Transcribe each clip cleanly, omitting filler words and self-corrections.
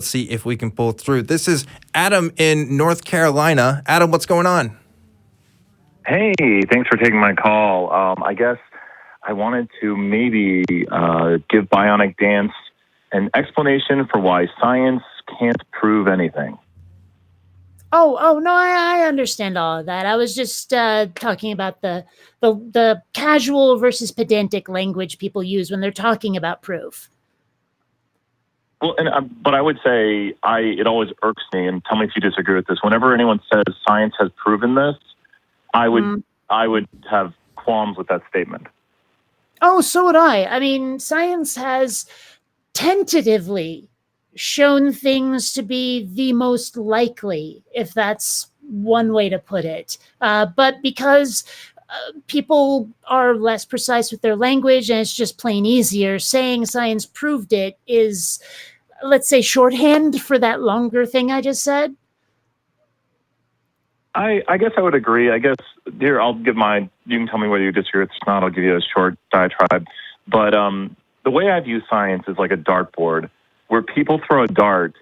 see if we can pull through. This is Adam in North Carolina. Adam, what's going on? Hey, thanks for taking my call. I guess I wanted to maybe give BionicDance an explanation for why science can't prove anything. Oh no, I understand all of that. I was just talking about the casual versus pedantic language people use when they're talking about proof. Well, but I would say it always irks me, and tell me if you disagree with this. Whenever anyone says science has proven this, I would have qualms with that statement. Oh, so would I. I mean, science has tentatively shown things to be the most likely, if that's one way to put it. But because people are less precise with their language and it's just plain easier, saying science proved it is, let's say, shorthand for that longer thing I just said. I guess I would agree. I guess, here, I'll give you can tell me whether you disagree with this or not. I'll give you a short diatribe. But the way I view science is like a dartboard where people throw a dart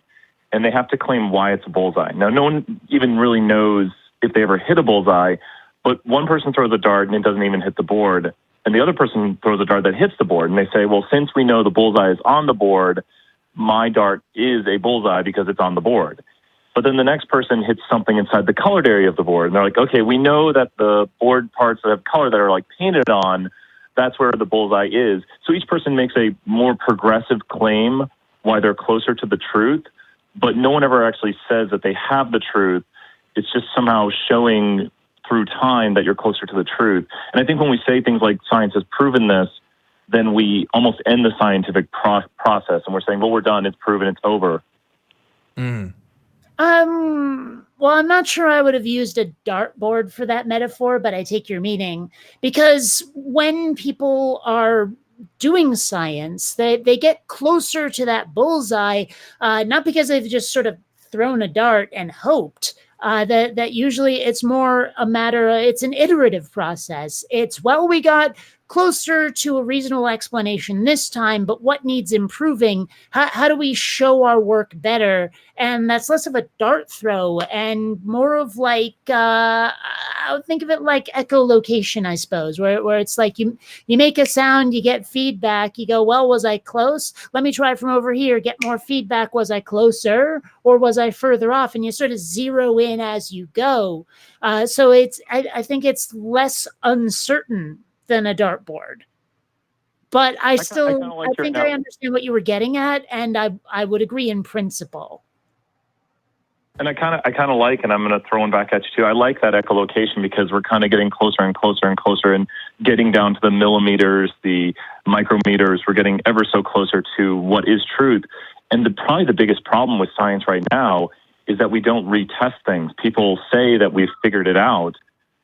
and they have to claim why it's a bullseye. Now, no one even really knows if they ever hit a bullseye, but one person throws a dart and it doesn't even hit the board, and the other person throws a dart that hits the board, and they say, well, since we know the bullseye is on the board, my dart is a bullseye because it's on the board. But then the next person hits something inside the colored area of the board, and they're like, okay, we know that the board parts that have color that are like painted on, that's where the bullseye is. So each person makes a more progressive claim why they're closer to the truth, but no one ever actually says that they have the truth. It's just somehow showing through time that you're closer to the truth. And I think when we say things like science has proven this, then we almost end the scientific process, and we're saying, well, we're done, it's proven, it's over. Well, I'm not sure I would have used a dartboard for that metaphor, but I take your meaning, because when people are doing science, they get closer to that bullseye, not because they've just sort of thrown a dart and hoped. That usually it's more a matter of, it's an iterative process. It's, well, we got closer to a reasonable explanation this time, but what needs improving? How do we show our work better? And that's less of a dart throw and more of like, I would think of it like echolocation, I suppose, where it's like you make a sound, you get feedback, you go, well, was I close? Let me try from over here, get more feedback. Was I closer or was I further off? And you sort of zero in as you go. So I think it's less uncertain than a dartboard. But I think I understand what you were getting at, and I would agree in principle. And I kind of like, and I'm going to throw one back at you too, I like that echolocation because we're kind of getting closer and closer and closer and getting down to the millimeters, the micrometers. We're getting ever so closer to what is truth. And probably the biggest problem with science right now is that we don't retest things. People say that we've figured it out,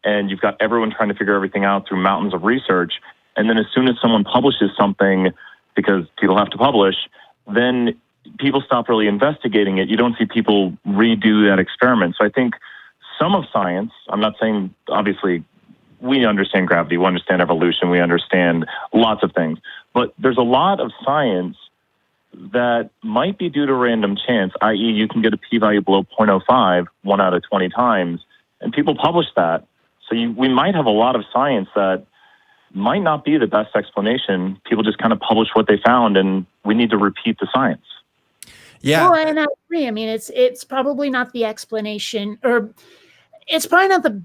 and you've got everyone trying to figure everything out through mountains of research. And then as soon as someone publishes something, because people have to publish, then people stop really investigating it. You don't see people redo that experiment. So I think some of science, I'm not saying, obviously, we understand gravity, we understand evolution, we understand lots of things. But there's a lot of science that might be due to random chance, i.e. you can get a p-value below 0.05 1 out of 20 times, and people publish that. So we might have a lot of science that might not be the best explanation. People just kind of publish what they found, and we need to repeat the science. Yeah. Well, and I agree. I mean, it's probably not the explanation, or it's probably not the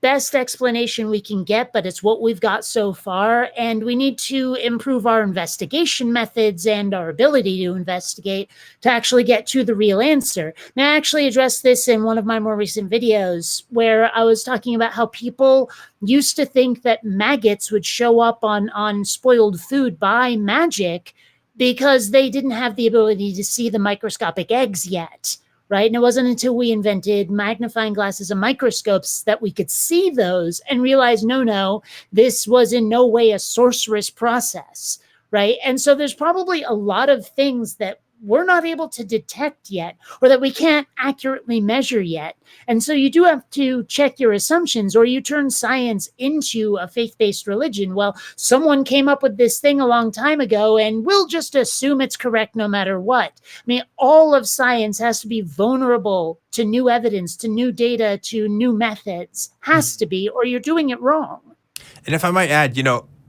best explanation we can get, but it's what we've got so far. And we need to improve our investigation methods and our ability to investigate to actually get to the real answer. And I actually addressed this in one of my more recent videos where I was talking about how people used to think that maggots would show up on spoiled food by magic because they didn't have the ability to see the microscopic eggs yet. Right? And it wasn't until we invented magnifying glasses and microscopes that we could see those and realize, no, this was in no way a sorcerous process, right? And so there's probably a lot of things that we're not able to detect yet, or that we can't accurately measure yet. And so you do have to check your assumptions, or you turn science into a faith-based religion. Well, someone came up with this thing a long time ago, and we'll just assume it's correct no matter what. I mean, all of science has to be vulnerable to new evidence, to new data, to new methods. Has to be, or you're doing it wrong. And if I might add,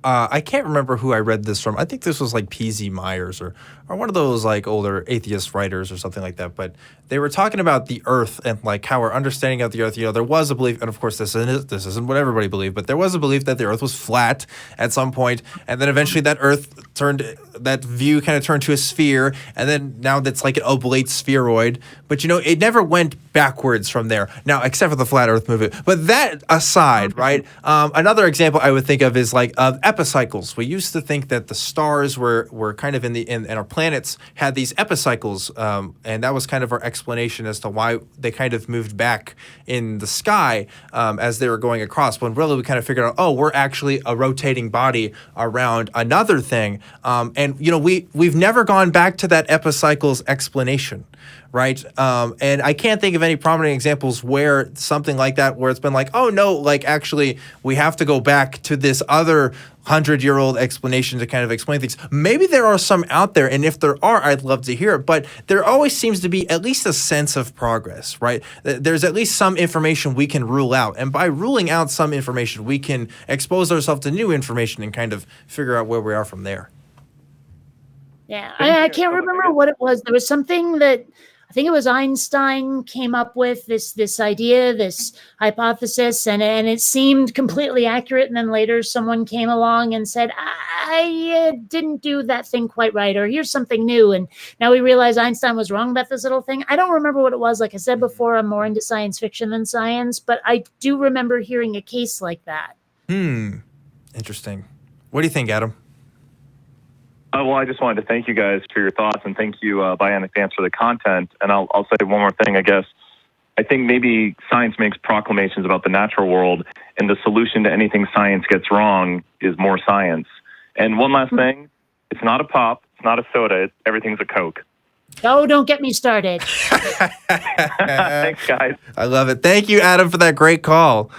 I can't remember who I read this from. I think this was like P.Z. Myers or one of those like older atheist writers or something like that. But they were talking about the Earth and like how our understanding of the Earth, there was a belief, and of course this isn't what everybody believed, but there was a belief that the Earth was flat at some point, and then eventually that view kind of turned to a sphere, and then now that's like an oblate spheroid. But it never went backwards from there. Now, except for the flat Earth movement. But that aside, right? Another example I would think of is like epicycles. We used to think that the stars were kind of and our planets had these epicycles, and that was kind of our explanation as to why they kind of moved back in the sky as they were going across. When really we kind of figured out, oh, we're actually a rotating body around another thing, and we've never gone back to that epicycles explanation. Right. And I can't think of any prominent examples where something like that, where it's been like, oh, no, like actually we have to go back to this other 100-year-old explanation to kind of explain things. Maybe there are some out there. And if there are, I'd love to hear it. But there always seems to be at least a sense of progress. Right. There's at least some information we can rule out. And by ruling out some information, we can expose ourselves to new information and kind of figure out where we are from there. Yeah, I can't remember what it was. There was something that I think it was Einstein came up with, this idea, this hypothesis, and it seemed completely accurate. And then later someone came along and said, I didn't do that thing quite right, or here's something new. And now we realize Einstein was wrong about this little thing. I don't remember what it was. Like I said before, I'm more into science fiction than science, but I do remember hearing a case like that. Interesting. What do you think, Adam? Well, I just wanted to thank you guys for your thoughts, and thank you, BionicDance, for the content. And I'll say one more thing, I guess. I think maybe science makes proclamations about the natural world, and the solution to anything science gets wrong is more science. And one last thing, it's not a pop, it's not a soda, everything's a Coke. Oh, don't get me started. Thanks, guys. I love it. Thank you, Adam, for that great call.